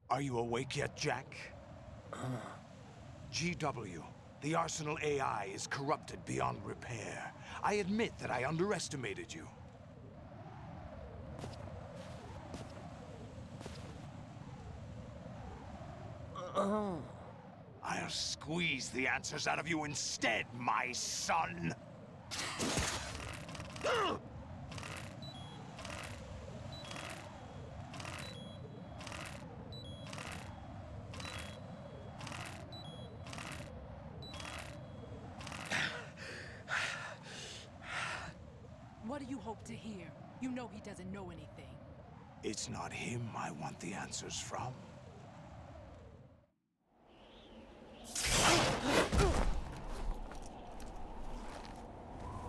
Are you awake yet, Jack? GW, the Arsenal AI is corrupted beyond repair. I admit that I underestimated you. I'll squeeze the answers out of you instead, my son! What do you hope to hear? You know he doesn't know anything. It's not him I want the answers from.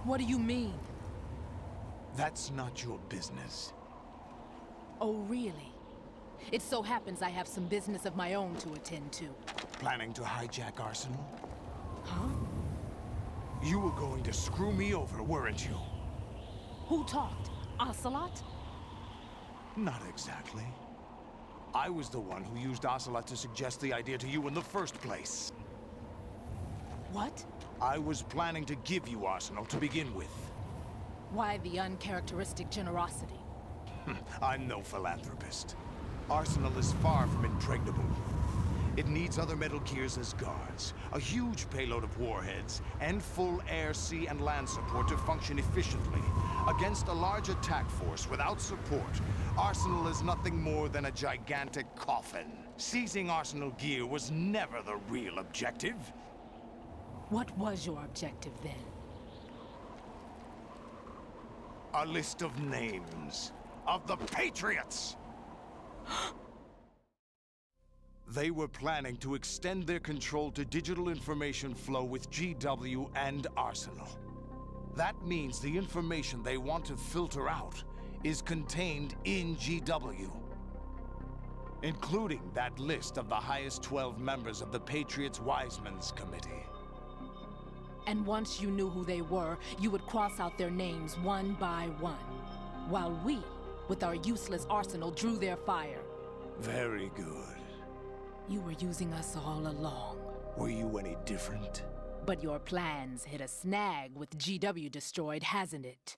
What do you mean? That's not your business. Oh, really? It so happens I have some business of my own to attend to. Planning to hijack Arsenal? Huh? You were going to screw me over, weren't you? Who talked? Ocelot? Not exactly. I was the one who used Ocelot to suggest the idea to you in the first place. What? I was planning to give you Arsenal to begin with. Why the uncharacteristic generosity? I'm no philanthropist. Arsenal is far from impregnable. It needs other Metal Gears as guards, a huge payload of warheads, and full air, sea, and land support to function efficiently. Against a large attack force without support, Arsenal is nothing more than a gigantic coffin. Seizing Arsenal gear was never the real objective. What was your objective then? A list of names of the Patriots! They were planning to extend their control to digital information flow with GW and Arsenal. That means the information they want to filter out is contained in GW, including that list of the highest 12 members of the Patriots Wiseman's Committee. And once you knew who they were, you would cross out their names one by one, while we, with our useless arsenal, drew their fire. Very good. You were using us all along. Were you any different? But your plans hit a snag with GW destroyed, hasn't it?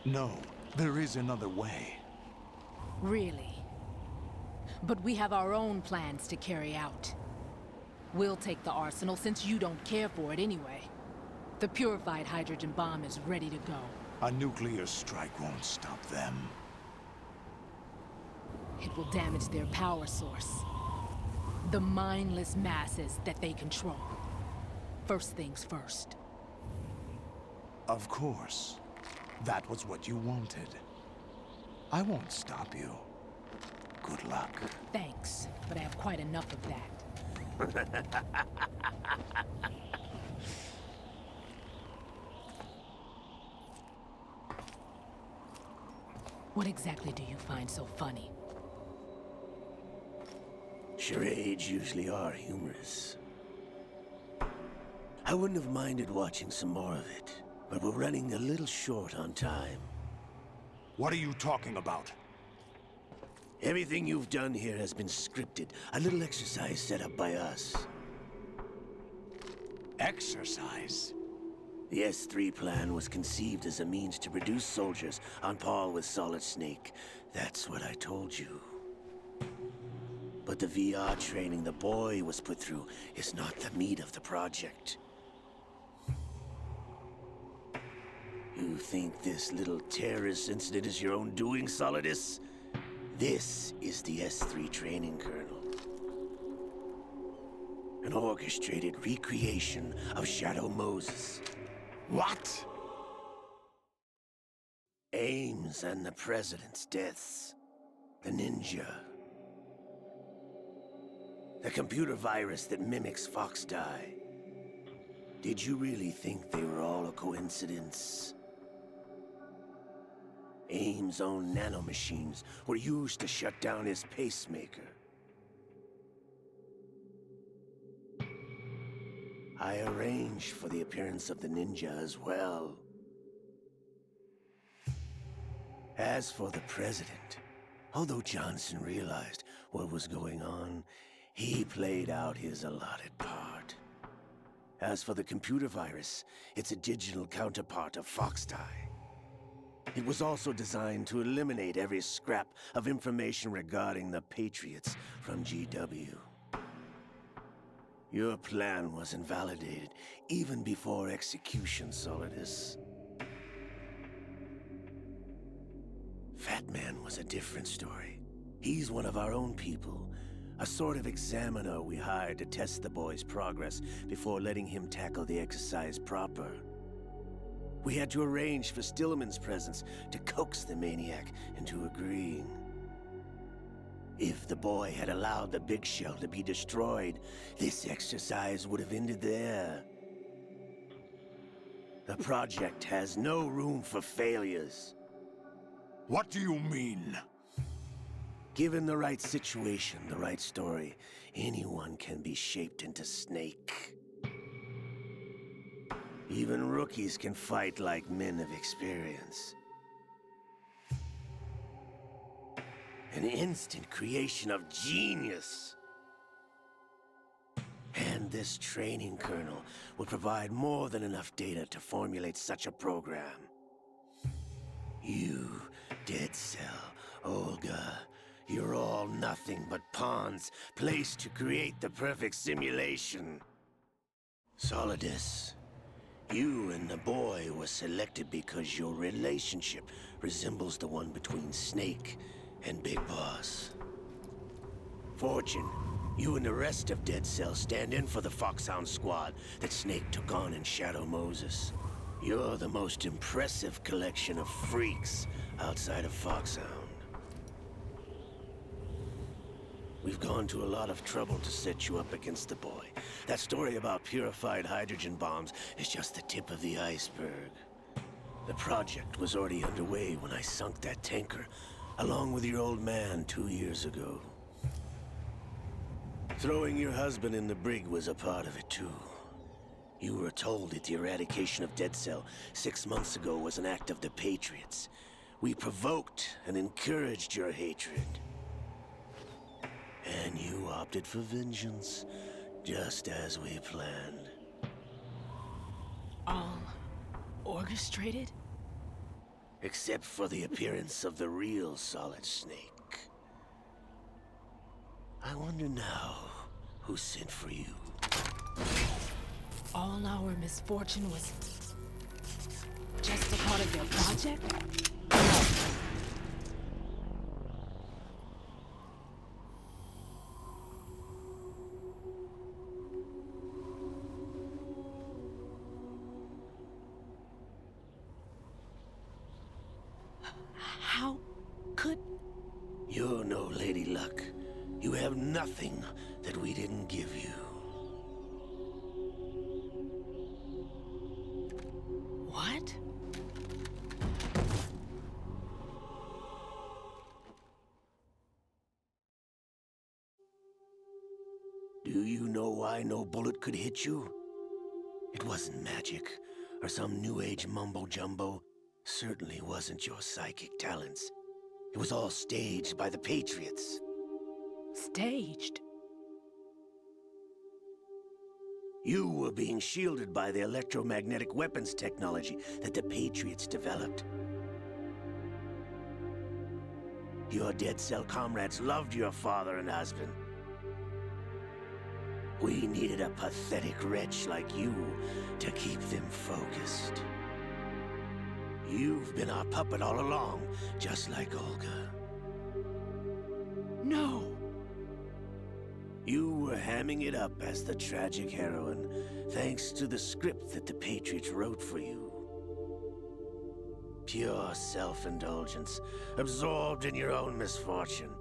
No, there is another way. Really? But we have our own plans to carry out. We'll take the arsenal since you don't care for it anyway. The purified hydrogen bomb is ready to go. A nuclear strike won't stop them. It will damage their power source. The mindless masses that they control. First things first. Of course. That was what you wanted. I won't stop you. Good luck. Thanks, but I have quite enough of that. What exactly do you find so funny? Charades usually are humorous. I wouldn't have minded watching some more of it, but we're running a little short on time. What are you talking about? Everything you've done here has been scripted, a little exercise set up by us. Exercise? The S3 plan was conceived as a means to produce soldiers on par with Solid Snake. That's what I told you. But the VR training the boy was put through is not the meat of the project. You think this little terrorist incident is your own doing, Solidus? This is the S3 training kernel. An orchestrated recreation of Shadow Moses. What? Ames and the President's deaths. The ninja. The computer virus that mimics Foxdie. Did you really think they were all a coincidence? Ames' own nanomachines were used to shut down his pacemaker. I arranged for the appearance of the ninja as well. As for the President, Although Johnson realized what was going on, he played out his allotted part. As for the computer virus, it's a digital counterpart of Foxtie. It was also designed to eliminate every scrap of information regarding the Patriots from GW. Your plan was invalidated even before execution, Solidus. Fat Man was a different story. He's one of our own people, a sort of examiner we hired to test the boy's progress before letting him tackle the exercise proper. We had to arrange for Stillman's presence to coax the maniac into agreeing. If the boy had allowed the big shell to be destroyed, this exercise would have ended there. The project has no room for failures. What do you mean? Given the right situation, the right story, anyone can be shaped into Snake. Even rookies can fight like men of experience. An instant creation of genius. And this training kernel will provide more than enough data to formulate such a program. You, Dead Cell, Olga, you're all nothing but pawns placed to create the perfect simulation. Solidus, you and the boy were selected because your relationship resembles the one between Snake and Big Boss. Fortune, you and the rest of Dead Cell stand in for the Foxhound squad that Snake took on in Shadow Moses. You're the most impressive collection of freaks outside of Foxhound. We've gone to a lot of trouble to set you up against the boy. That story about purified hydrogen bombs is just the tip of the iceberg. The project was already underway when I sunk that tanker, along with your old man 2 years ago. Throwing your husband in the brig was a part of it too. You were told that the eradication of Dead Cell 6 months ago was an act of the Patriots. We provoked and encouraged your hatred. And you opted for vengeance, just as we planned. All orchestrated? Except for the appearance of the real Solid Snake. I wonder now who sent for you. All our misfortune was just a part of their project? How could... You're no Lady Luck. You have nothing that we didn't give you. What? Do you know why no bullet could hit you? It wasn't magic, or some new age mumbo-jumbo. Certainly wasn't your psychic talents. It was all staged by the Patriots. Staged? You were being shielded by the electromagnetic weapons technology that the Patriots developed. Your Dead Cell comrades loved your father and husband. We needed a pathetic wretch like you to keep them focused. You've been our puppet all along, just like Olga. No! You were hamming it up as the tragic heroine, thanks to the script that the Patriots wrote for you. Pure self-indulgence, absorbed in your own misfortune.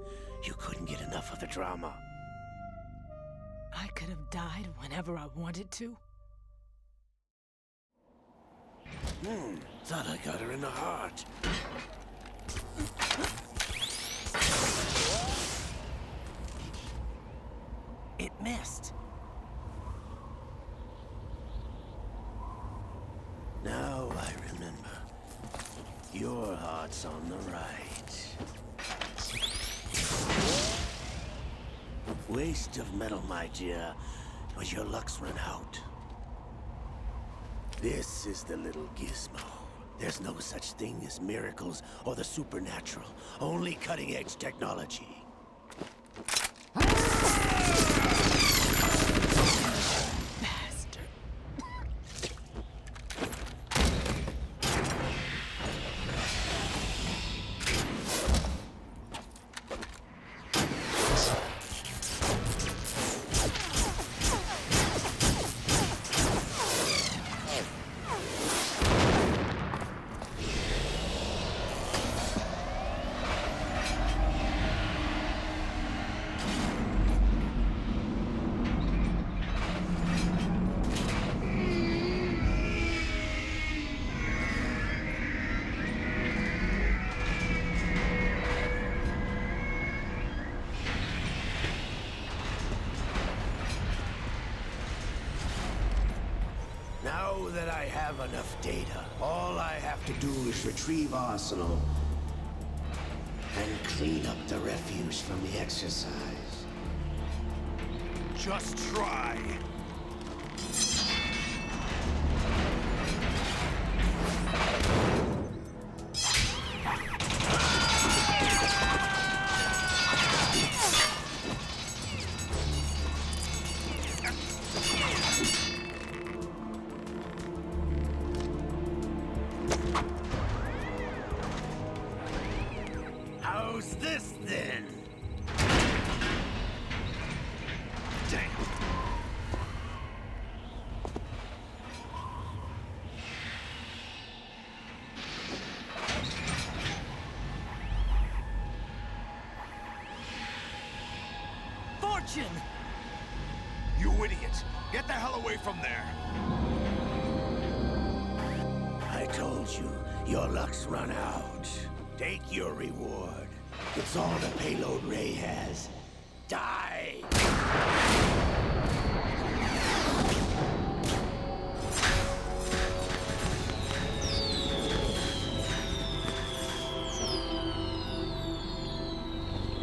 You couldn't get enough of the drama. I could have died whenever I wanted to. Thought I got her in the heart. It missed. Now I remember. Your heart's on the right. Waste of metal, my dear, but your luck's run out. This is the little gizmo. There's no such thing as miracles or the supernatural, only cutting-edge technology. Now that I have enough data, all I have to do is retrieve Arsenal and clean up the refuse from the exercise. Just try. How's this then? Damn. Fortune! You idiot! Get the hell away from there! I told you, your luck's run out. Take your reward. It's all the payload Ray has. Die!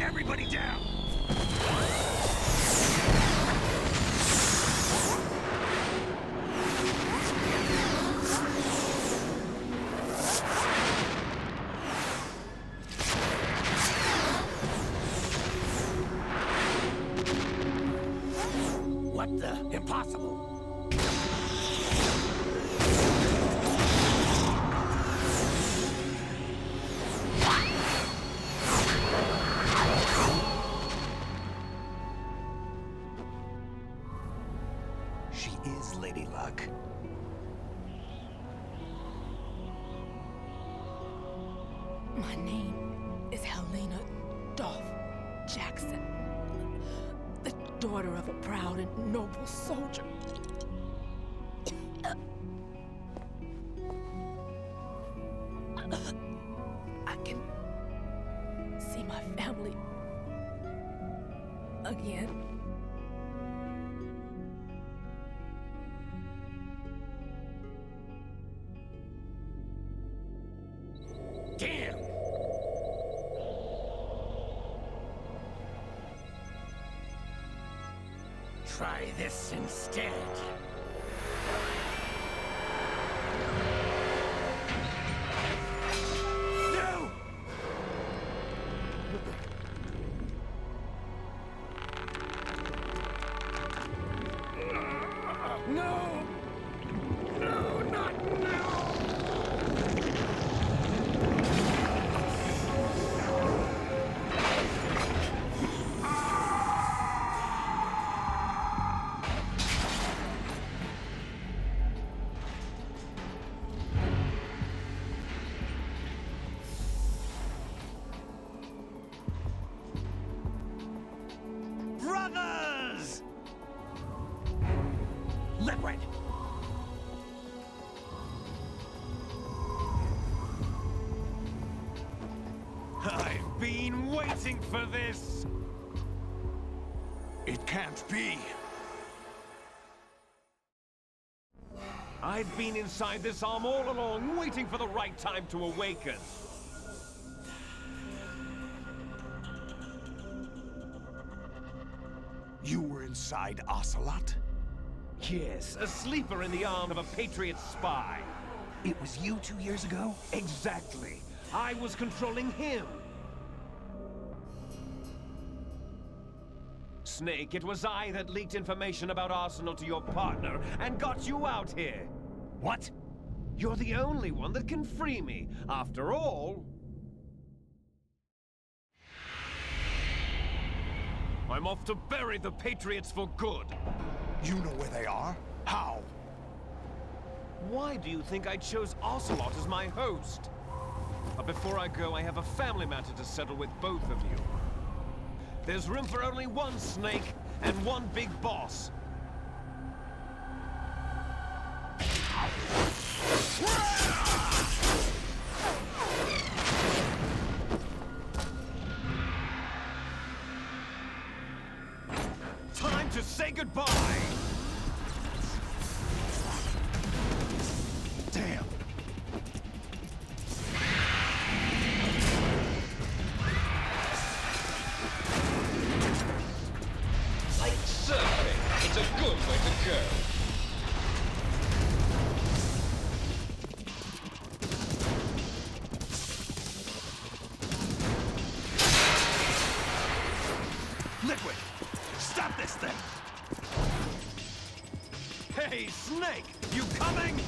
Everybody down! What the? Impossible! She is Lady Luck. My name is Helena Dolph Jackson, the daughter of a proud and noble soldier. I can see my family again. Damn! Try this instead. No! No! No, not now! Brothers! Liquid! I've been waiting for this! It can't be! I've been inside this arm all along, waiting for the right time to awaken. You were inside Ocelot? Yes, a sleeper in the arm of a Patriot spy. It was you 2 years ago? Exactly. I was controlling him. Snake, it was I that leaked information about Arsenal to your partner and got you out here. What? You're the only one that can free me. After all... I'm off to bury the Patriots for good. You know where they are? How? Why do you think I chose Ocelot as my host? But before I go, I have a family matter to settle with both of you. There's room for only one Snake and one big boss. Time to say goodbye! Damn! Like surfing, it's a good way to go. Liquid! Stop this thing! Hey, Snake! You coming?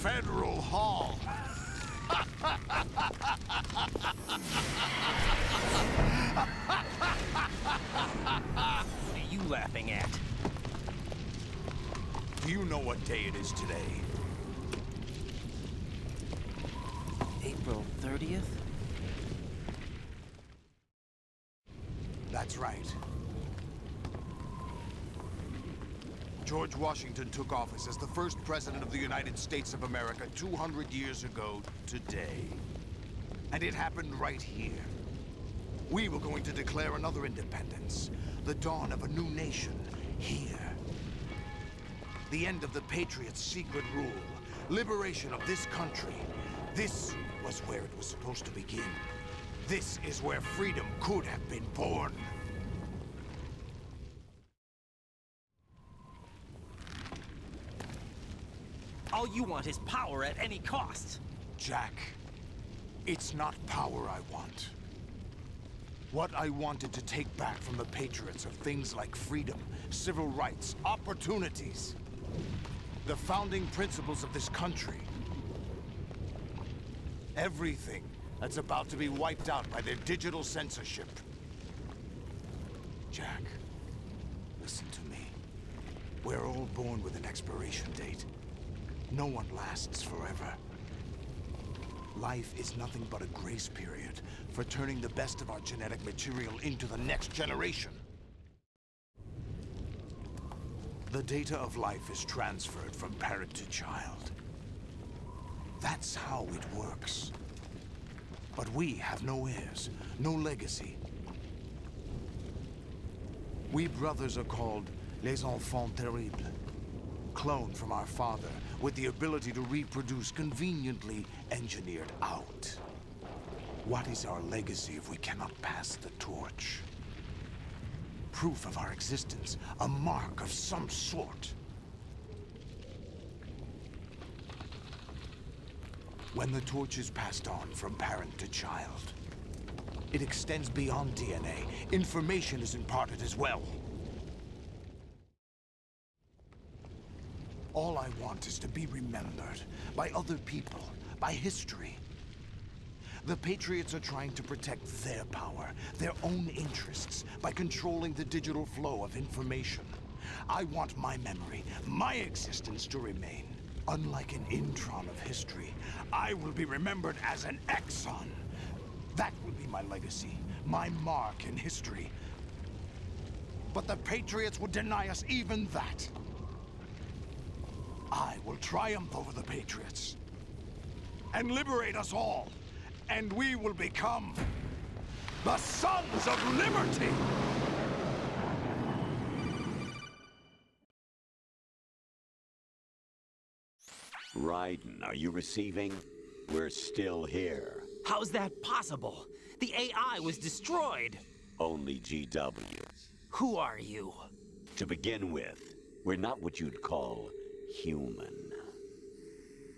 Federal Hall. What are you laughing at? Do you know what day it is today? April 30th? That's right. George Washington took office as the first president of the United States of America 200 years ago today. And it happened right here. We were going to declare another independence, the dawn of a new nation, here. The end of the Patriots' secret rule, liberation of this country. This was where it was supposed to begin. This is where freedom could have been born. All you want is power at any cost. Jack, it's not power I want. What I wanted to take back from the Patriots are things like freedom, civil rights, opportunities. The founding principles of this country. Everything that's about to be wiped out by their digital censorship. Jack, listen to me. We're all born with an expiration date. No one lasts forever. Life is nothing but a grace period for turning the best of our genetic material into the next generation. The data of life is transferred from parent to child. That's how it works. But we have no heirs, no legacy. We brothers are called les enfants terribles. Cloned from our father, with the ability to reproduce conveniently engineered out. What is our legacy if we cannot pass the torch? Proof of our existence, a mark of some sort. When the torch is passed on from parent to child, it extends beyond DNA. Information is imparted as well. All I want is to be remembered by other people, by history. The Patriots are trying to protect their power, their own interests, by controlling the digital flow of information. I want my memory, my existence to remain. Unlike an intron of history, I will be remembered as an exon. That will be my legacy, my mark in history. But the Patriots would deny us even that. I will triumph over the Patriots and liberate us all, and we will become the Sons of Liberty! Raiden, are you receiving? We're still here. How's that possible? The AI was destroyed. Only GW. Who are you? To begin with, we're not what you'd call human.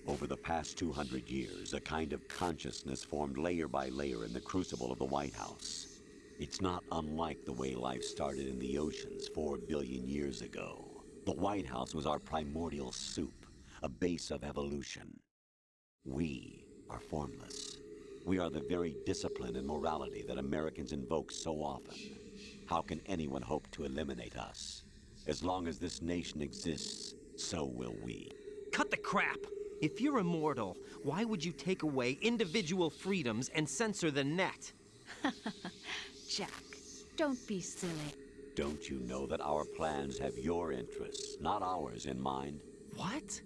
Over the past 200 years, a kind of consciousness formed layer by layer in the crucible of the White House. It's not unlike the way life started in the oceans 4 billion years ago. The White House was our primordial soup, a base of evolution. We are formless. We are the very discipline and morality that Americans invoke so often. How can anyone hope to eliminate us? As long as this nation exists, so will we. Cut the crap! If you're immortal, why would you take away individual freedoms and censor the net? Jack, don't be silly. Don't you know that our plans have your interests, not ours, in mind? What?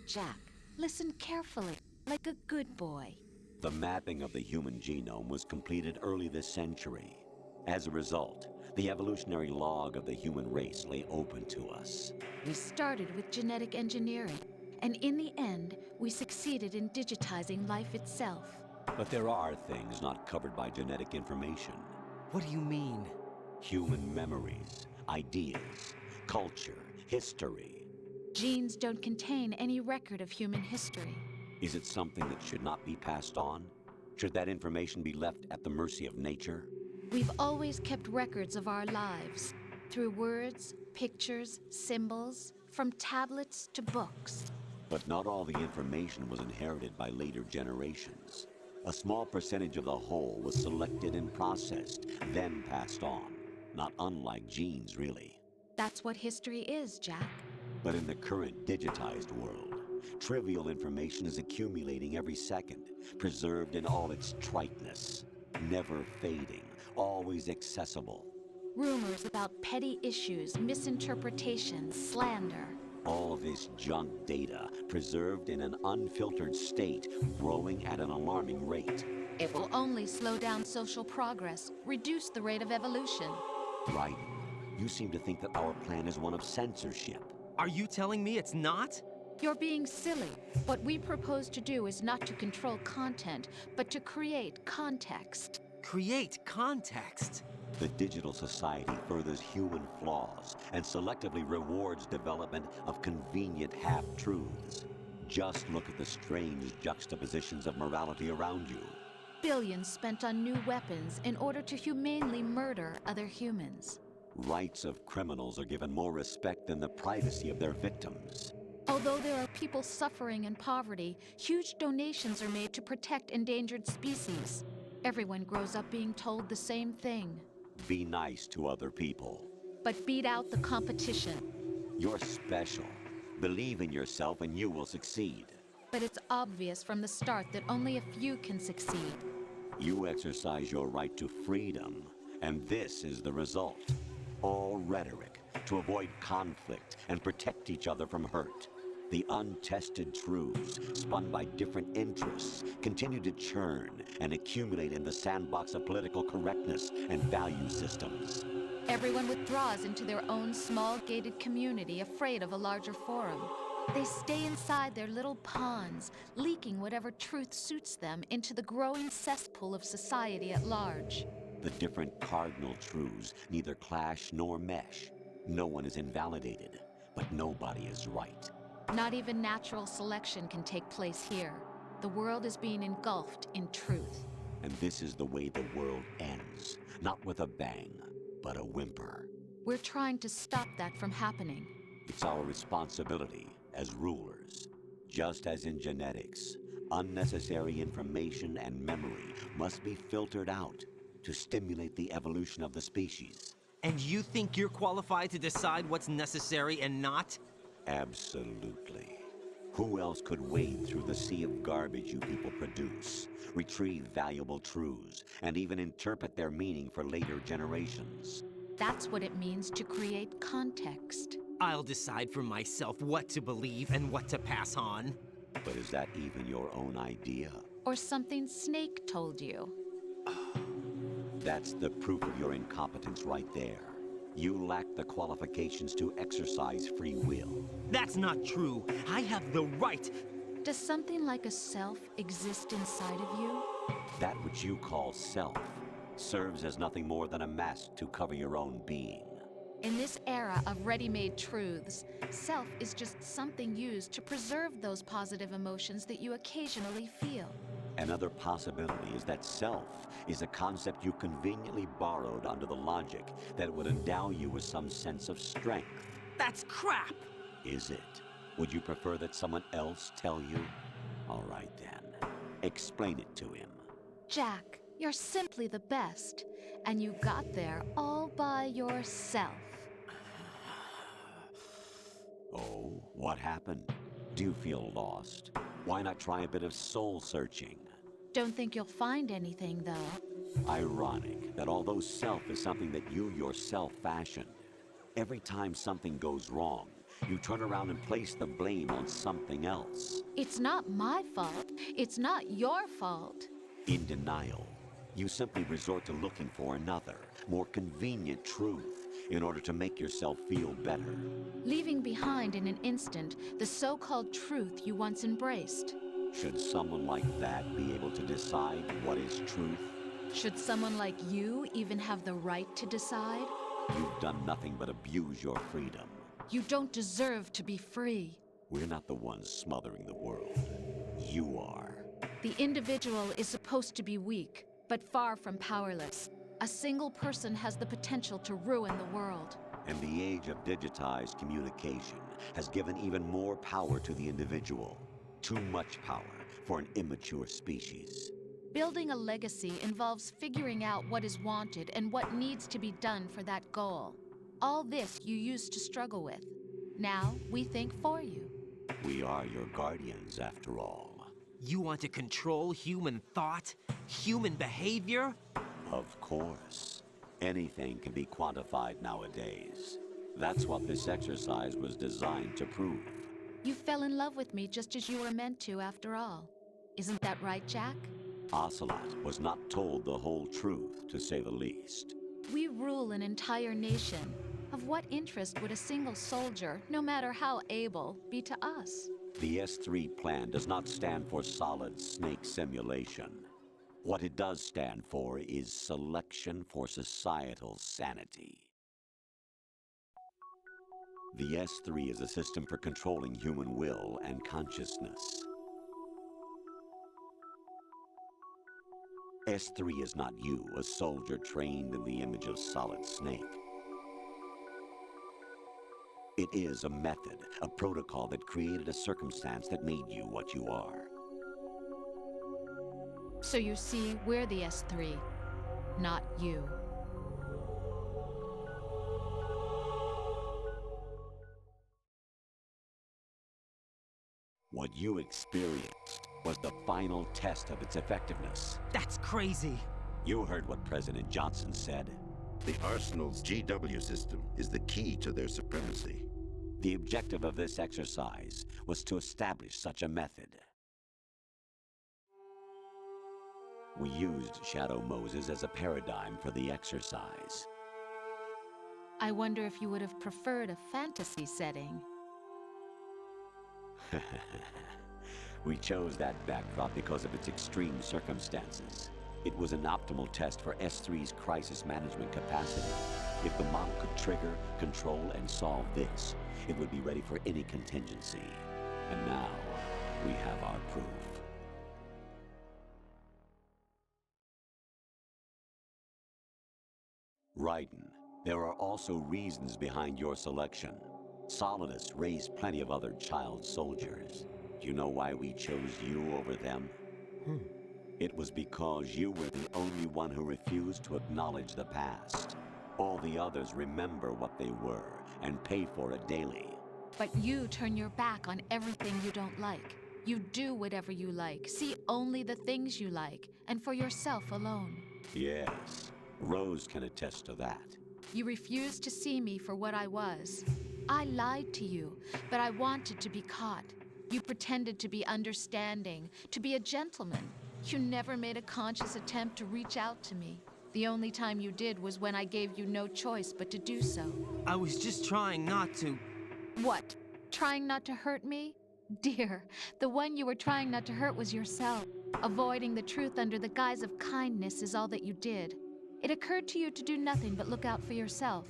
Jack, listen carefully, like a good boy. The mapping of the human genome was completed early this century. As a result, the evolutionary log of the human race lay open to us. We started with genetic engineering, and in the end, we succeeded in digitizing life itself. But there are things not covered by genetic information. What do you mean? Human memories, ideas, culture, history. Genes don't contain any record of human history. Is it something that should not be passed on? Should that information be left at the mercy of nature? We've always kept records of our lives, through words, pictures, symbols, from tablets to books. But not all the information was inherited by later generations. A small percentage of the whole was selected and processed, then passed on. Not unlike genes, really. That's what history is, Jack. But in the current digitized world, trivial information is accumulating every second, preserved in all its triteness, never fading, always accessible. Rumors about petty issues, misinterpretations, slander. All this junk data, preserved in an unfiltered state, growing at an alarming rate. It will only slow down social progress, reduce the rate of evolution. Right. You seem to think that our plan is one of censorship. Are you telling me it's not? You're being silly. What we propose to do is not to control content, but to create context. Create context. The digital society furthers human flaws and selectively rewards development of convenient half-truths. Just look at the strange juxtapositions of morality around you. Billions spent on new weapons in order to humanely murder other humans. Rights of criminals are given more respect than the privacy of their victims. Although there are people suffering in poverty, huge donations are made to protect endangered species. Everyone grows up being told the same thing. Be nice to other people. But beat out the competition. You're special. Believe in yourself and you will succeed. But it's obvious from the start that only a few can succeed. You exercise your right to freedom, and this is the result. All rhetoric to avoid conflict and protect each other from hurt. The untested truths, spun by different interests, continue to churn and accumulate in the sandbox of political correctness and value systems. Everyone withdraws into their own small gated community, afraid of a larger forum. They stay inside their little ponds, leaking whatever truth suits them into the growing cesspool of society at large. The different cardinal truths neither clash nor mesh. No one is invalidated, but nobody is right. Not even natural selection can take place here. The world is being engulfed in truth. And this is the way the world ends. Not with a bang, but a whimper. We're trying to stop that from happening. It's our responsibility as rulers. Just as in genetics, unnecessary information and memory must be filtered out to stimulate the evolution of the species. And you think you're qualified to decide what's necessary and not? Absolutely. Who else could wade through the sea of garbage you people produce, retrieve valuable truths, and even interpret their meaning for later generations? That's what it means to create context. I'll decide for myself what to believe and what to pass on. But is that even your own idea? Or something Snake told you. That's the proof of your incompetence right there. You lack the qualifications to exercise free will. That's not true. I have the right. Does something like a self exist inside of you? That which you call self serves as nothing more than a mask to cover your own being. In this era of ready-made truths, self is just something used to preserve those positive emotions that you occasionally feel. Another possibility is that self is a concept you conveniently borrowed under the logic that it would endow you with some sense of strength. That's crap! Is it? Would you prefer that someone else tell you? All right then. Explain it to him. Jack, you're simply the best, and you got there all by yourself. Oh, what happened? Do you feel lost? Why not try a bit of soul searching? Don't think you'll find anything, though. Ironic that although self is something that you yourself fashioned, every time something goes wrong, you turn around and place the blame on something else. It's not my fault. It's not your fault. In denial, you simply resort to looking for another, more convenient truth in order to make yourself feel better. Leaving behind in an instant the so-called truth you once embraced. Should someone like that be able to decide what is truth? Should someone like you even have the right to decide? You've done nothing but abuse your freedom. You don't deserve to be free. We're not the ones smothering the world. You are. The individual is supposed to be weak, but far from powerless. A single person has the potential to ruin the world. And the age of digitized communication has given even more power to the individual. Too much power for an immature species. Building a legacy involves figuring out what is wanted and what needs to be done for that goal. All this you used to struggle with. Now we think for you. We are your guardians, after all. You want to control human thought? Human behavior? Of course. Anything can be quantified nowadays. That's what this exercise was designed to prove. You fell in love with me just as you were meant to, after all. Isn't that right, Jack? Ocelot was not told the whole truth, to say the least. We rule an entire nation. Of what interest would a single soldier, no matter how able, be to us? The S3 plan does not stand for solid snake simulation. What it does stand for is selection for societal sanity. The S3 is a system for controlling human will and consciousness. S3 is not you, a soldier trained in the image of Solid Snake. It is a method, a protocol that created a circumstance that made you what you are. So you see, we're the S3, not you. What you experienced was the final test of its effectiveness. That's crazy. You heard what President Johnson said. The Arsenal's GW system is the key to their supremacy. The objective of this exercise was to establish such a method. We used Shadow Moses as a paradigm for the exercise. I wonder if you would have preferred a fantasy setting. We chose that backdrop because of its extreme circumstances. It was an optimal test for S3's crisis management capacity. If the model could trigger, control, and solve this, it would be ready for any contingency. And now, we have our proof. Raiden, there are also reasons behind your selection. Solidus raised plenty of other child soldiers. Do you know why we chose you over them? It was because you were the only one who refused to acknowledge the past. All the others remember what they were and pay for it daily. But you turn your back on everything you don't like. You do whatever you like, see only the things you like, and for yourself alone. Yes, Rose can attest to that. You refused to see me for what I was. I lied to you, but I wanted to be caught. You pretended to be understanding, to be a gentleman. You never made a conscious attempt to reach out to me. The only time you did was when I gave you no choice but to do so. I was just trying not to. What? Trying not to hurt me? Dear, the one you were trying not to hurt was yourself. Avoiding the truth under the guise of kindness is all that you did. It occurred to you to do nothing but look out for yourself.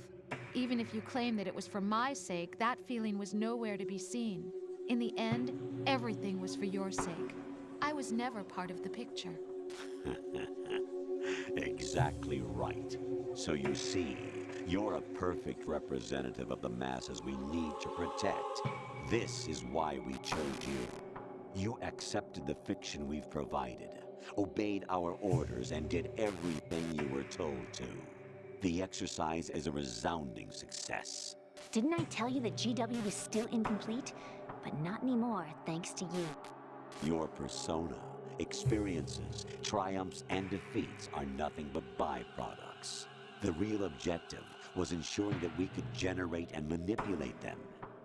Even if you claim that it was for my sake, that feeling was nowhere to be seen. In the end, everything was for your sake. I was never part of the picture. Exactly right. So you see, you're a perfect representative of the masses we need to protect. This is why we chose you. You accepted the fiction we've provided, obeyed our orders, and did everything you were told to. The exercise is a resounding success. Didn't I tell you that GW was still incomplete? But not anymore, thanks to you. Your persona, experiences, triumphs, and defeats are nothing but byproducts. The real objective was ensuring that we could generate and manipulate them.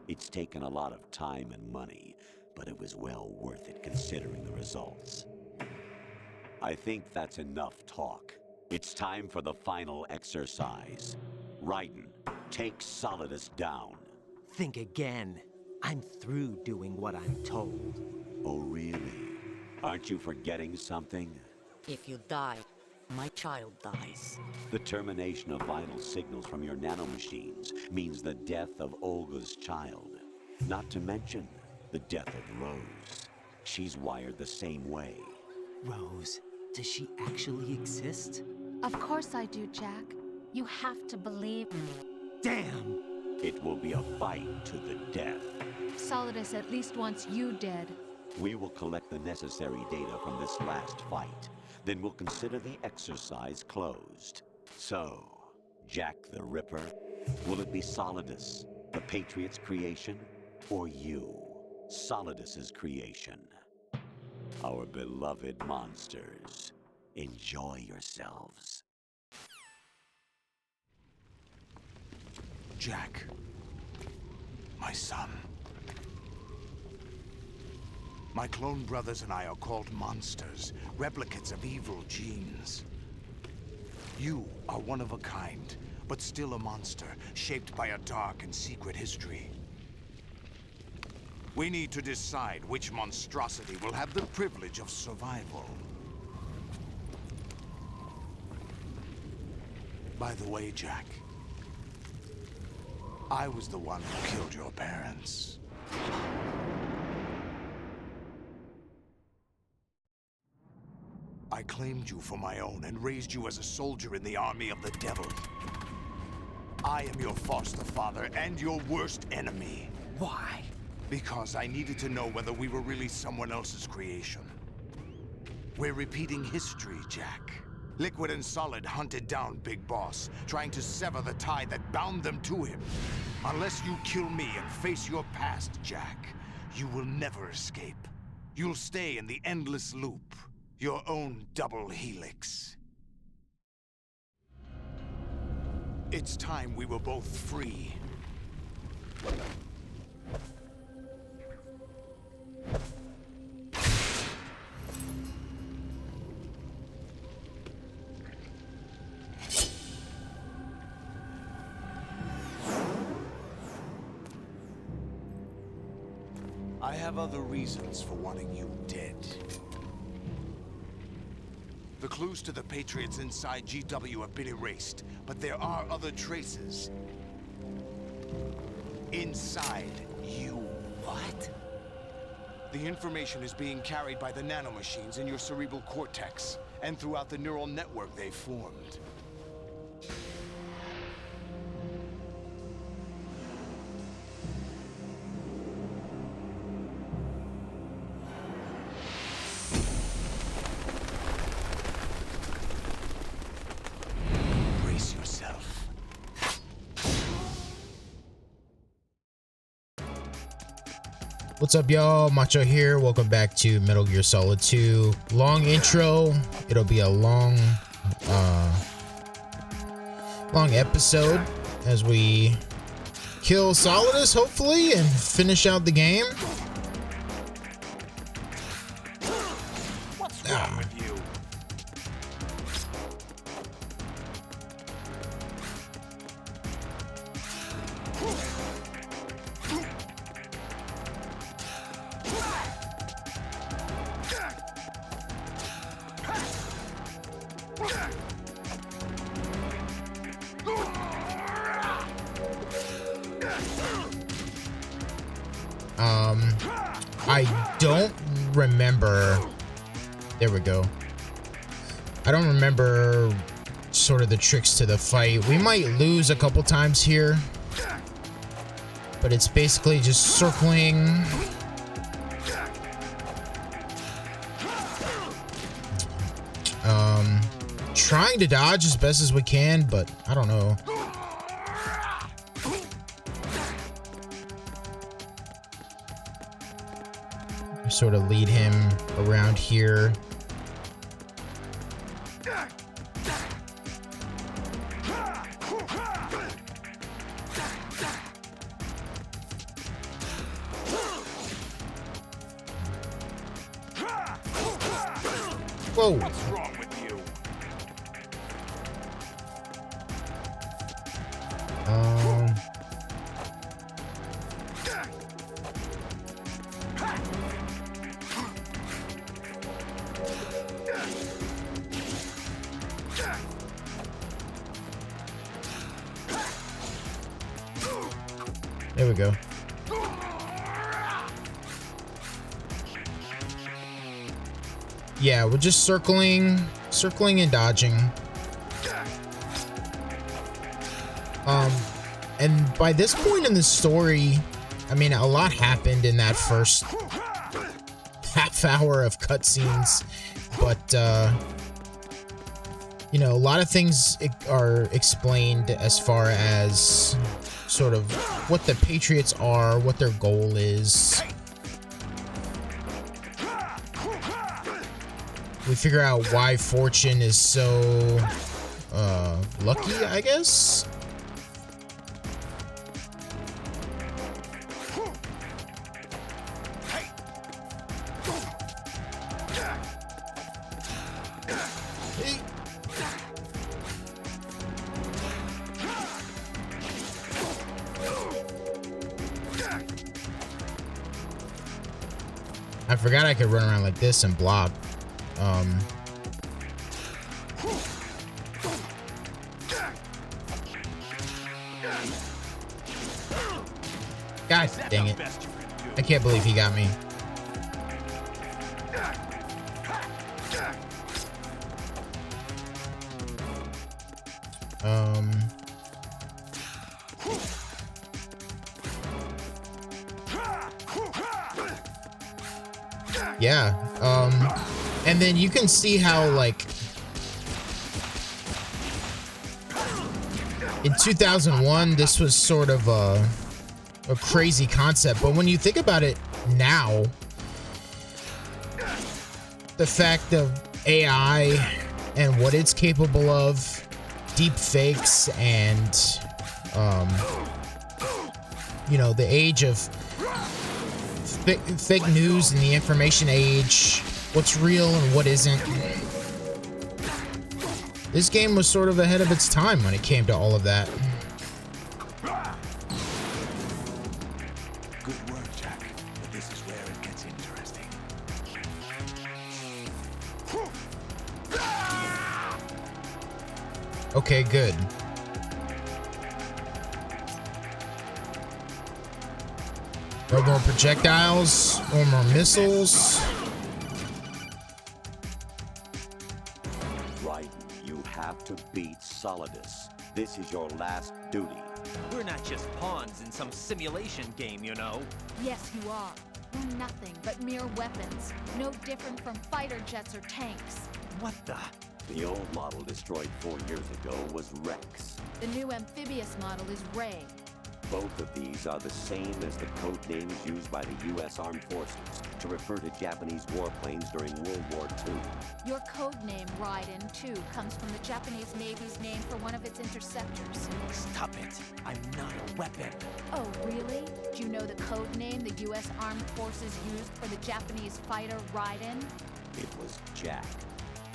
It's taken a lot of time and money, but it was well worth it considering the results. I think that's enough talk. It's time for the final exercise. Raiden, take Solidus down. Think again. I'm through doing what I'm told. Oh, really? Aren't you forgetting something? If you die, my child dies. The termination of vital signals from your nanomachines means the death of Olga's child. Not to mention the death of Rose. She's wired the same way. Rose, does she actually exist? Of course I do, Jack. You have to believe me. Damn! It will be a fight to the death. Solidus at least wants you dead. We will collect the necessary data from this last fight. Then we'll consider the exercise closed. So, Jack the Ripper, will it be Solidus, the Patriots' creation, or you, Solidus's creation? Our beloved monsters, enjoy yourselves. Jack, my son. My clone brothers and I are called monsters, replicates of evil genes. You are one of a kind, but still a monster, shaped by a dark and secret history. We need to decide which monstrosity will have the privilege of survival. By the way, Jack, I was the one who killed your parents. I claimed you for my own and raised you as a soldier in the army of the devil. I am your foster father and your worst enemy. Why? Because I needed to know whether we were really someone else's creation. We're repeating history, Jack. Liquid and Solid hunted down Big Boss, trying to sever the tie that bound them to him. Unless you kill me and face your past, Jack, you will never escape. You'll stay in the endless loop. Your own double helix. It's time we were both free. I have other reasons for wanting you dead. The clues to the Patriots inside GW have been erased, but there are other traces. Inside you. What? The information is being carried by the nanomachines in your cerebral cortex, and throughout the neural network they've formed. Brace yourself. What's up, y'all? Macho here. Welcome back to Metal Gear Solid 2. Long intro. It'll be a long episode as we kill Solidus, hopefully, and finish out the game. What's wrong with you? I don't remember. There we go. I don't remember sort of the tricks to the fight. We might lose a couple times here, but it's basically just circling. Trying to dodge as best as we can, but I don't know. Sort of lead him around here. Whoa. What's wrong with you? There we go. Yeah, we're just circling and dodging. And by this point in the story, I mean, a lot happened in that first half hour of cutscenes, but you know, a lot of things are explained as far as sort of what the Patriots are, what their goal is. We figure out why Fortune is so lucky, I guess. I forgot I could run around like this and block. God dang it. I can't believe he got me. Yeah, and then you can see how, like, in 2001, this was sort of a crazy concept, but when you think about it now, the fact of AI and what it's capable of, deep fakes, and, you know, the age of fake news in the information age. What's real and what isn't. This game was sort of ahead of its time when it came to all of that. Good work, Jack. But this is where it gets interesting. Okay, good. No more projectiles, no more missiles. Right, you have to beat Solidus. This is your last duty. We're not just pawns in some simulation game, you know. Yes, you are. We're nothing but mere weapons. No different from fighter jets or tanks. What the? The old model destroyed 4 years ago was Rex. The new amphibious model is Ray. Both of these are the same as the code names used by the U.S. Armed Forces to refer to Japanese warplanes during World War II. Your code name, Raiden, too, comes from the Japanese Navy's name for one of its interceptors. Stop it. I'm not a weapon. Oh, really? Do you know the code name the U.S. Armed Forces used for the Japanese fighter Raiden? It was Jack.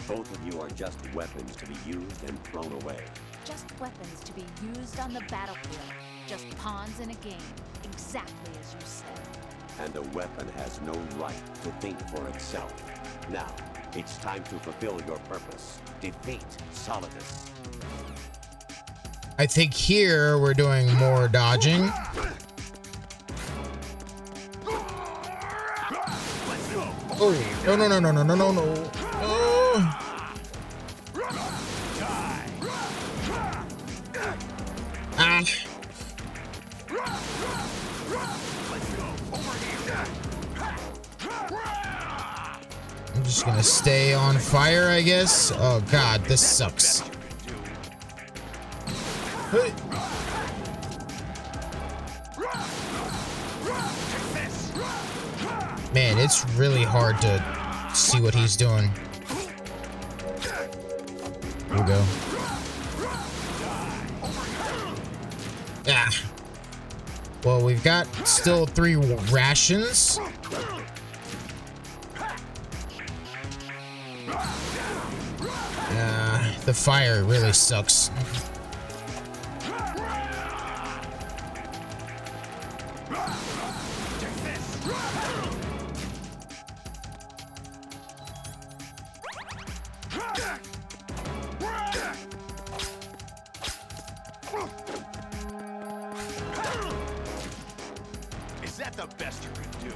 Both of you are just weapons to be used and thrown away. Just weapons to be used on the battlefield. Just pawns in a game. Exactly as you said. And a weapon has no right to think for itself. Now, it's time to fulfill your purpose. Defeat Solidus. I think here we're doing more dodging. Oh, no, no, no, no, no, no, no, no. Oh. Ah. I'm just gonna stay on fire, I guess. Oh god, this sucks. Hey. Man, it's really hard to see what he's doing. Here we go. Ah. Well, we've got still 3 rations. The fire really sucks. Is that the best you can do?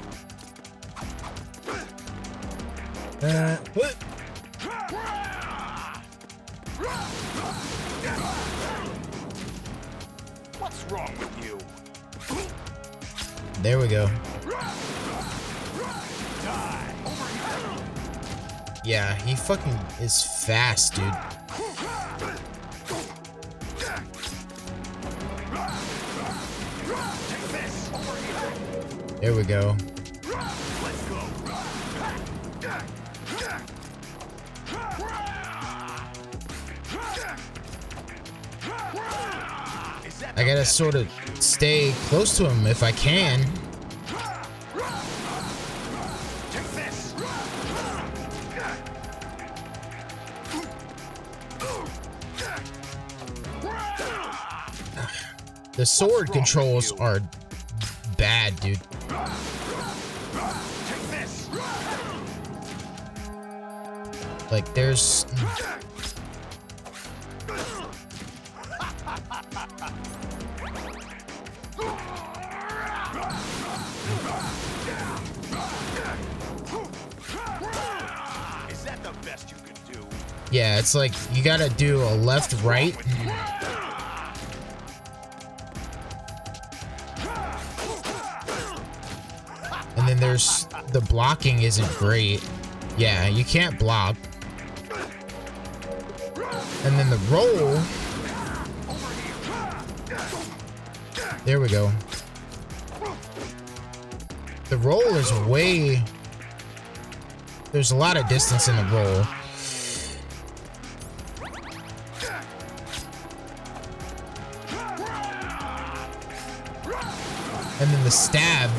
What? What's wrong with you? There we go. Yeah, he fucking is fast, dude. There we go. I gotta sort of stay close to him if I can. The sword controls are bad, dude. Like, there's... Is that the best you can do? Yeah, it's like you gotta do a left, right. And then there's the blocking isn't great. Yeah, you can't block. And then the roll. There we go. The roll is way... There's a lot of distance in the roll. And then the stab.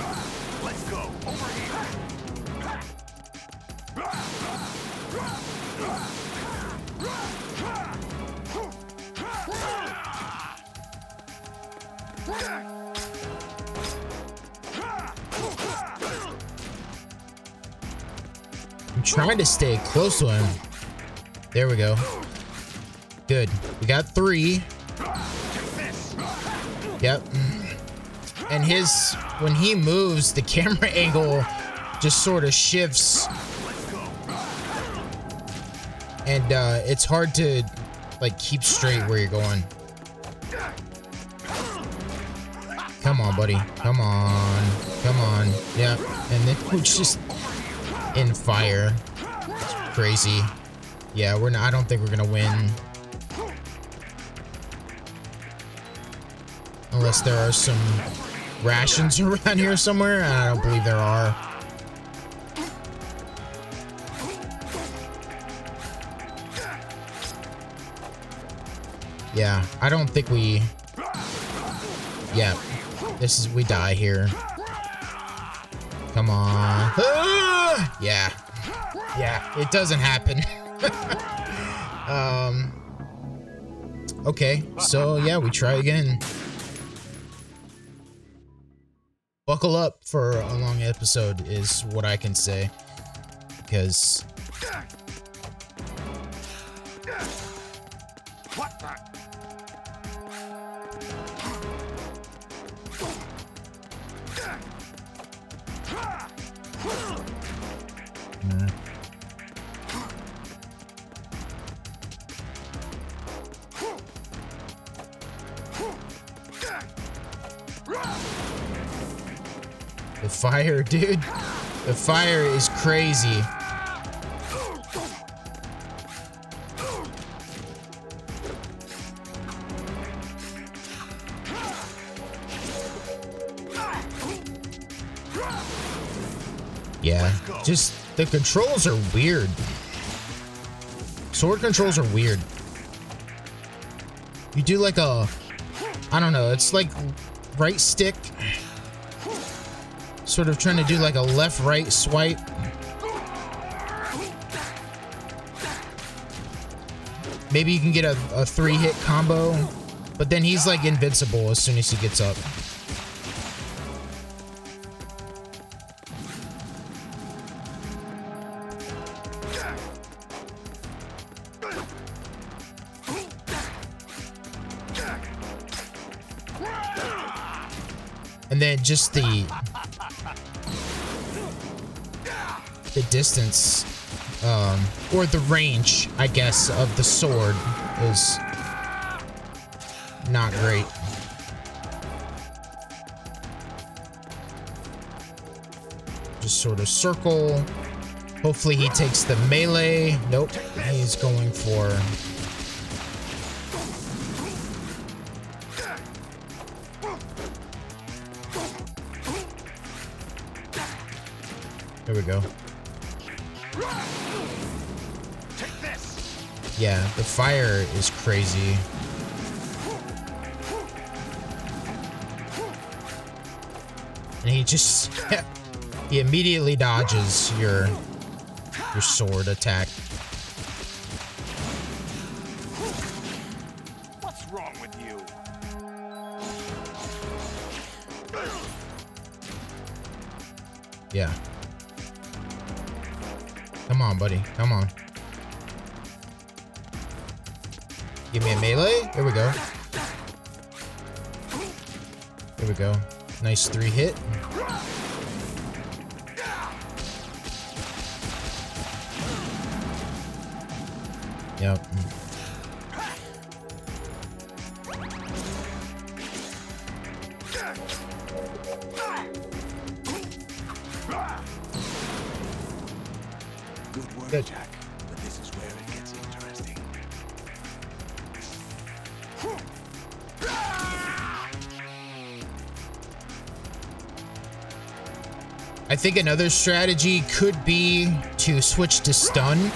trying to stay close to him. There we go. Good. We got 3. Yep. And when he moves, the camera angle just sort of shifts. And it's hard to like keep straight where you're going. Come on, buddy. Come on. Come on. Yep. And then we're just in fire. It's crazy. Yeah, I don't think we're gonna win. Unless there are some rations around here somewhere. I don't believe there are. Yeah, I don't think we... Yeah, we die here. Come on. Ah! Yeah. Yeah, it doesn't happen. Okay, so yeah, we try again. Buckle up for a long episode is what I can say. Because... The fire, dude. The fire is crazy. Yeah, just the controls are weird. Sword controls are weird. You do like a, I don't know, it's like right stick. Sort of trying to do like a left-right swipe. Maybe you can get a 3-hit combo, but then he's like invincible as soon as he gets up. And then just the distance, or the range, I guess, of the sword is not great. Just sort of circle. Hopefully he takes the melee. Nope, he's going for... There we go. Yeah, the fire is crazy. And he just... he immediately dodges your sword attack. What's wrong with you? Yeah. Come on, buddy. Come on. Give me a melee. There we go. There we go. Nice 3-hit. Yep. Good work, Good. Jack. But this is where it gets interesting. I think another strategy could be to switch to stun.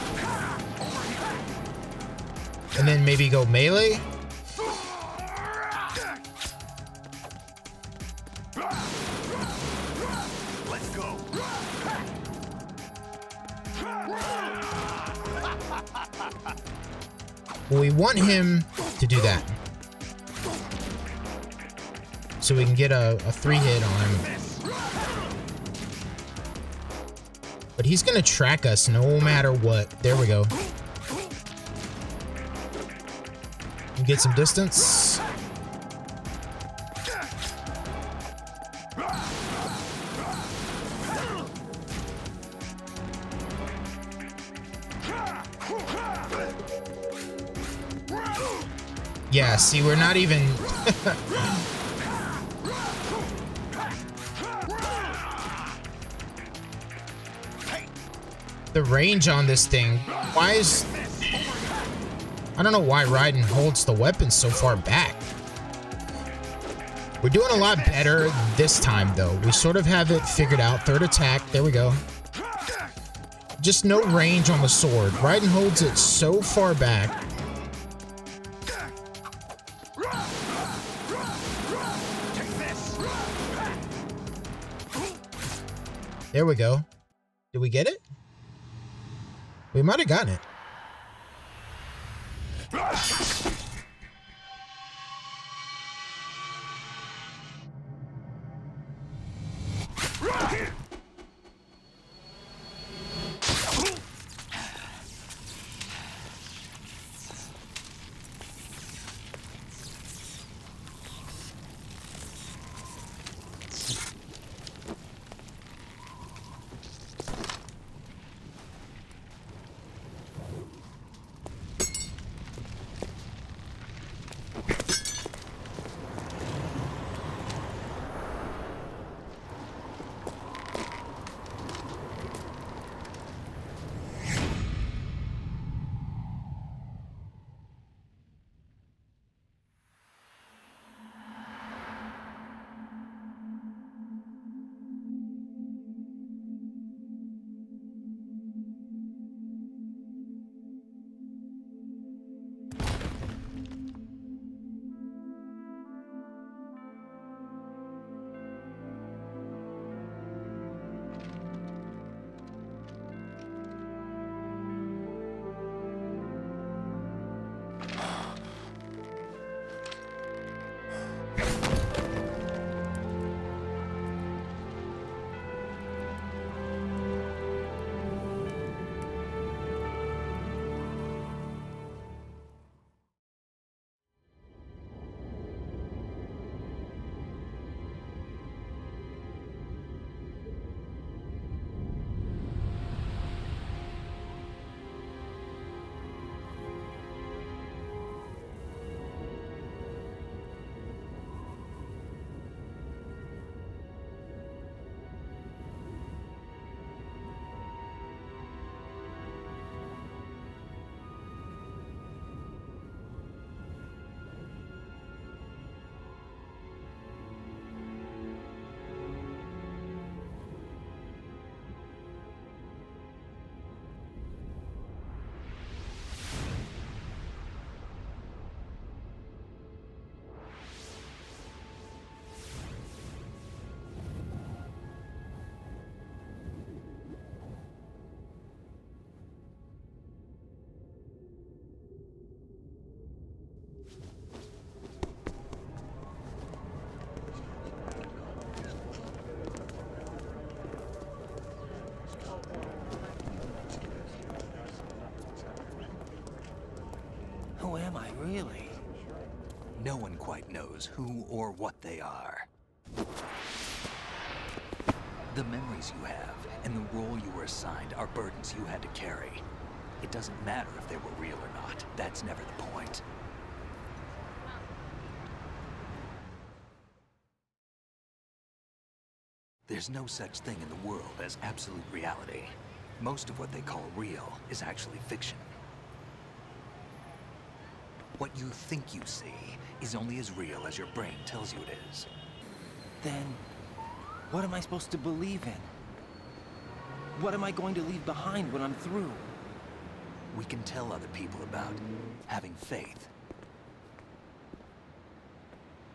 And then maybe go melee. Let's go. Well, we want him to do that. So we can get a 3-hit on him. But But he's gonna track us no matter what. There we go. Get some distance. Yeah, see, we're not even... The range on this thing, why is... I don't know why Raiden holds the weapon so far back. We're doing a lot better this time, though. We sort of have it figured out. Third attack, there we go. Just no range on the sword. Raiden holds it so far back. There we go. Did we get it? We might have gotten it. Who am I, really? No one quite knows who or what they are. The memories you have and the role you were assigned are burdens you had to carry. It doesn't matter if they were real or not. That's never the point. There's no such thing in the world as absolute reality. Most of what they call real is actually fiction. What you think you see is only as real as your brain tells you it is. Then, what am I supposed to believe in? What am I going to leave behind when I'm through? We can tell other people about having faith.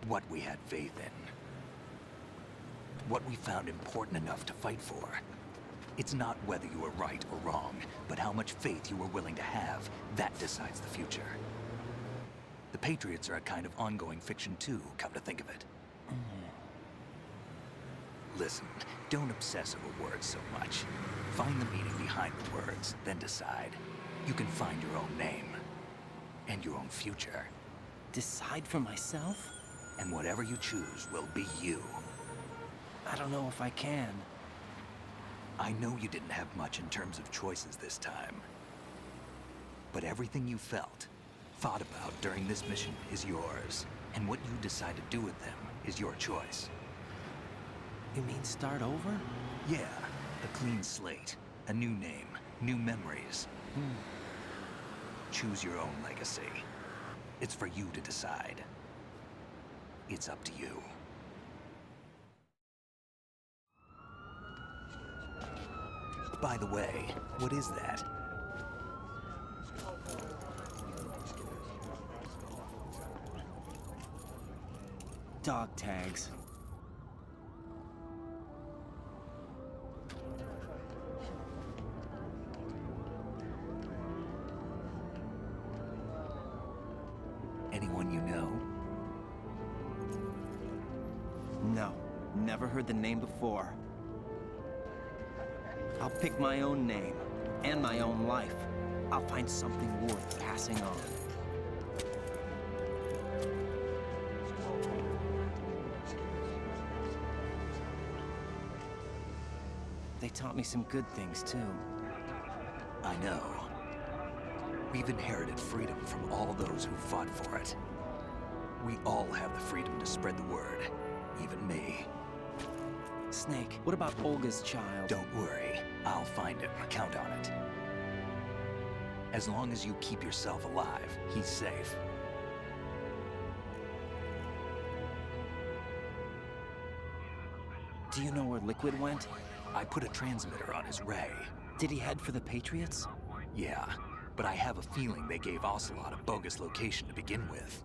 What we had faith in. What we found important enough to fight for. It's not whether you were right or wrong, but how much faith you were willing to have. That decides the future. The Patriots are a kind of ongoing fiction too, come to think of it. Listen, don't obsess over words so much. Find the meaning behind the words, then decide. You can find your own name. And your own future. Decide for myself? And whatever you choose will be you. I don't know if I can. I know you didn't have much in terms of choices this time. But everything you felt, thought about during this mission is yours. And what you decide to do with them is your choice. You mean start over? Yeah, a clean slate, a new name, new memories. Choose your own legacy. It's for you to decide. It's up to you. By the way, what is that? Dog tags. Anyone you know? No, never heard the name before. I'll pick my own name, and my own life. I'll find something worth passing on. They taught me some good things, too. I know. We've inherited freedom from all those who fought for it. We all have the freedom to spread the word, even me. Snake, what about Olga's child? Don't worry, I'll find him. Count on it. As long as you keep yourself alive, he's safe. Do you know where Liquid went? I put a transmitter on his ray. Did he head for the Patriots? Yeah, but I have a feeling they gave Ocelot a bogus location to begin with.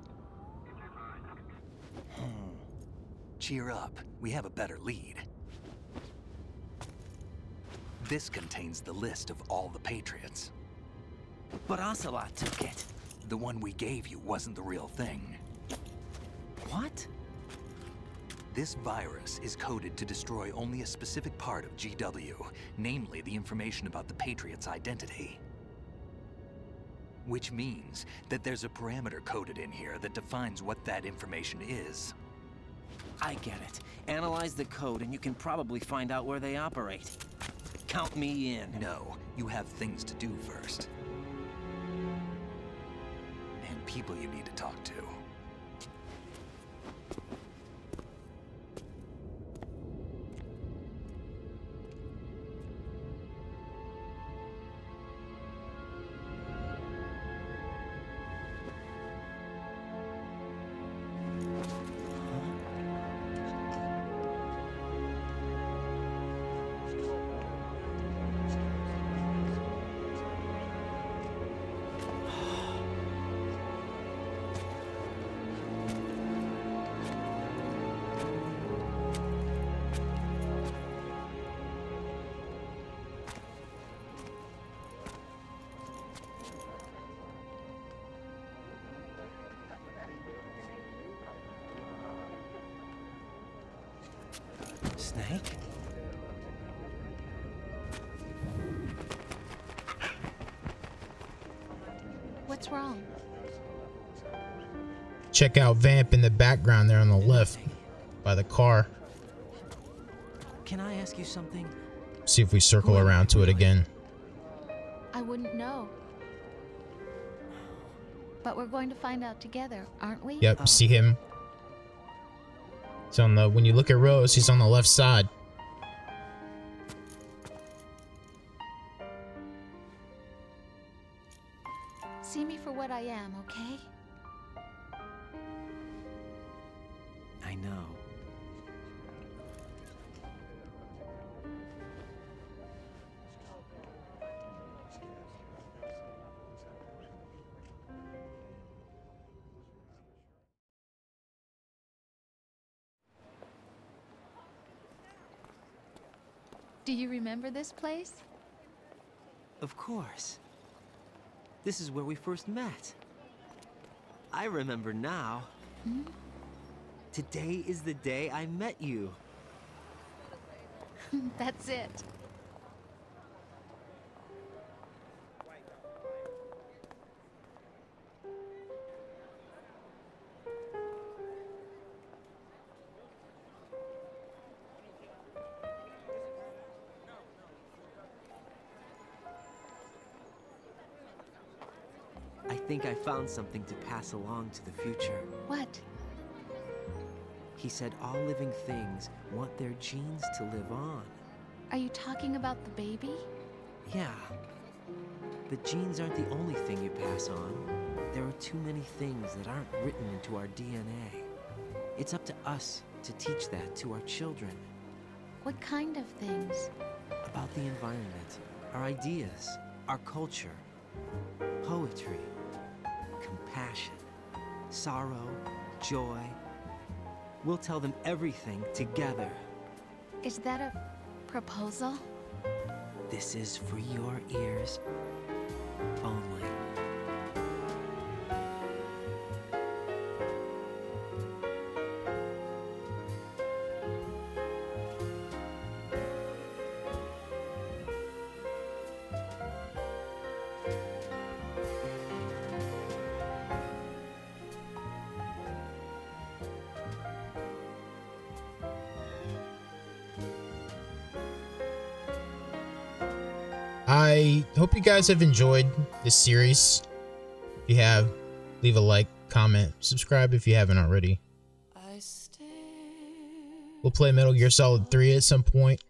Cheer up, we have a better lead. This contains the list of all the Patriots. But Ocelot took it. The one we gave you wasn't the real thing. What? This virus is coded to destroy only a specific part of GW, namely the information about the Patriots' identity. Which means that there's a parameter coded in here that defines what that information is. I get it. Analyze the code and you can probably find out where they operate. Count me in. No, you have things to do first. And people you need to talk to. Snake? What's wrong? Check out Vamp in the background there on the left by the car. Can I ask you something? See if we circle around to it again. I wouldn't know. But we're going to find out together, aren't we? Yep, see him? He's on the, when you look at Rose, he's on the left side. See me for what I am, okay? I know. Do you remember this place? Of course. This is where we first met. I remember now. Today is the day I met you. That's it. I think I found something to pass along to the future. What? He said all living things want their genes to live on. Are you talking about the baby? Yeah. The genes aren't the only thing you pass on. There are too many things that aren't written into our DNA. It's up to us to teach that to our children. What kind of things? About the environment, our ideas, our culture, poetry, compassion, sorrow, joy. We'll tell them everything together. Is that a proposal? This is for your ears only. I hope you guys have enjoyed this series. If you have, leave a like, comment, subscribe if you haven't already. We'll play Metal Gear Solid 3 at some point.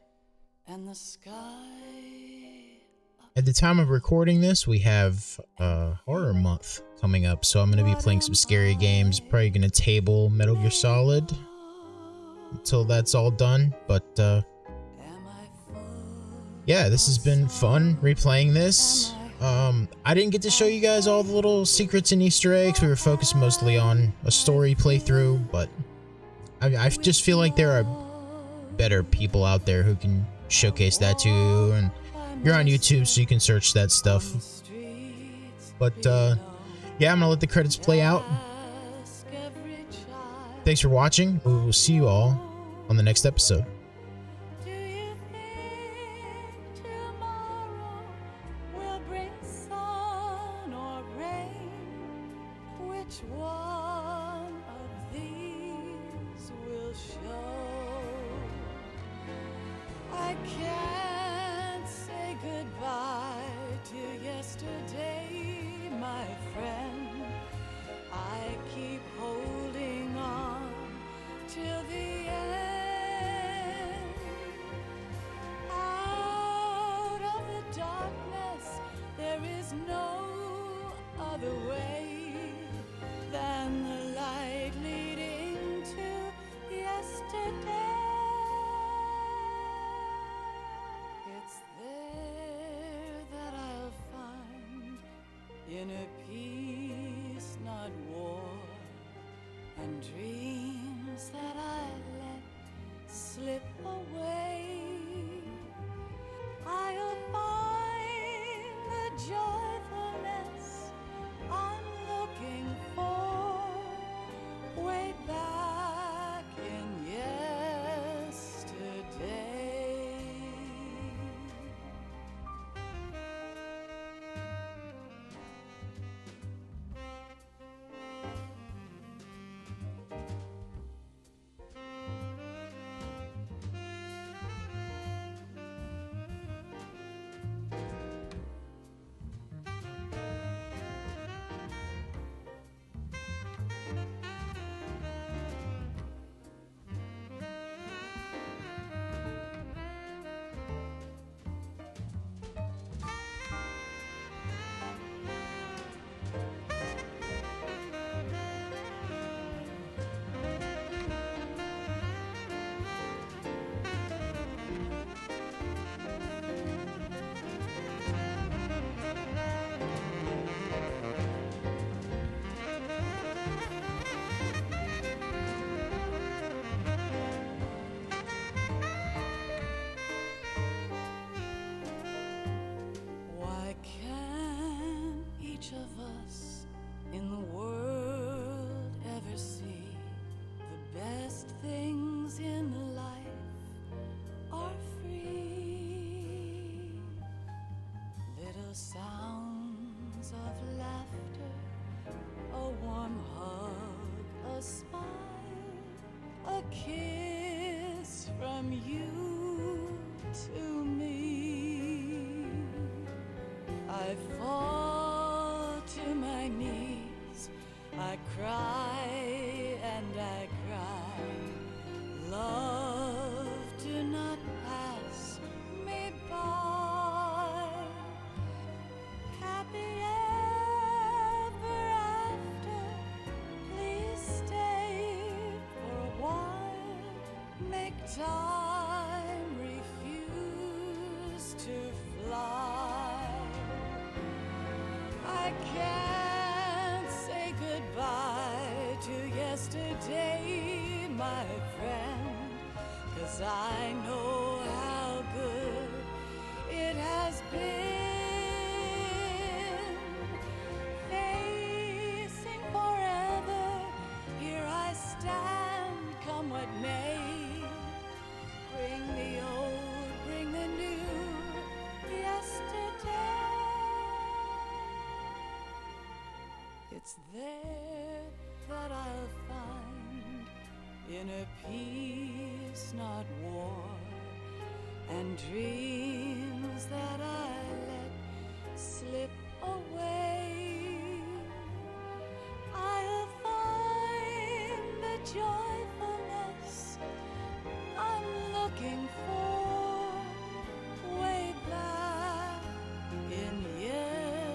At the time of recording this, we have Horror Month coming up, so I'm going to be playing some scary games. Probably going to table Metal Gear Solid until that's all done, but yeah, this has been fun replaying this. I didn't get to show you guys all the little secrets and Easter eggs. We were focused mostly on a story playthrough, but I just feel like there are better people out there who can showcase that to you, and you're on YouTube, so you can search that stuff. But yeah, I'm gonna let the credits play out. Thanks for watching. We will see you all on the next episode. In a peace, not war, and dreams that I let slip away, I'll find the joyfulness I'm looking for way back in yesterday. Sounds of laughter, a warm hug, a smile, a kiss from you to me. I fall to my my knees. I cry and I cry. Love, do not pass me by. Happy ever after. Please stay for a while. Make time refuse to fly. I can't say goodbye to yesterday, my friend, 'cause I know how good it has been. Facing forever, here I stand, come what may. Bring the old, bring the new, yesterday. It's there that I'll find inner peace, not war, and dreams that I let slip away. I'll find the joyfulness I'm looking for way back in yesterday.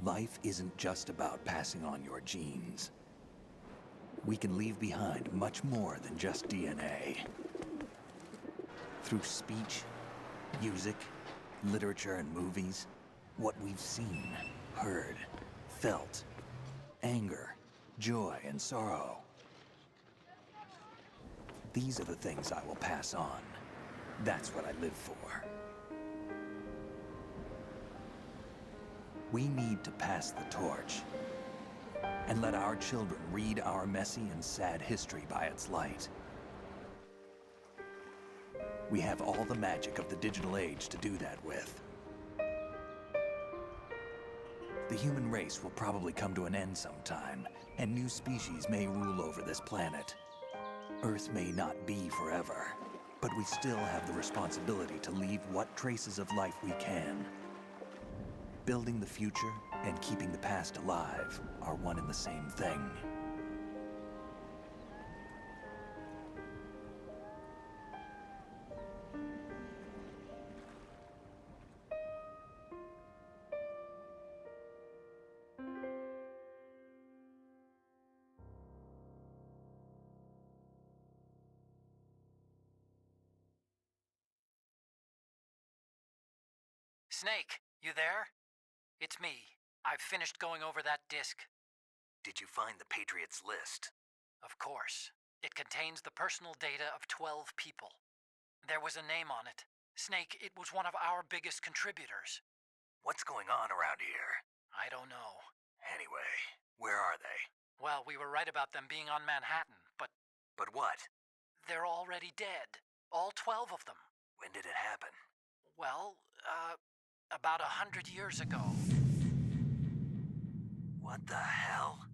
Life isn't just about passing on your genes. We can leave behind much more than just DNA. Through speech, music, literature, and movies, what we've seen, heard, felt, anger, joy, and sorrow. These are the things I will pass on. That's what I live for. We need to pass the torch and let our children read our messy and sad history by its light. We have all the magic of the digital age to do that with. The human race will probably come to an end sometime, and new species may rule over this planet. Earth may not be forever, but we still have the responsibility to leave what traces of life we can. Building the future and keeping the past alive are one and the same thing. Snake, you there? It's me. I've finished going over that disk. Did you find the Patriots list? Of course. It contains the personal data of 12 people. There was a name on it. Snake, it was one of our biggest contributors. What's going on around here? I don't know. Anyway, where are they? Well, we were right about them being on Manhattan, but... But what? They're already dead. All 12 of them. When did it happen? Well, about 100 years ago. What the hell?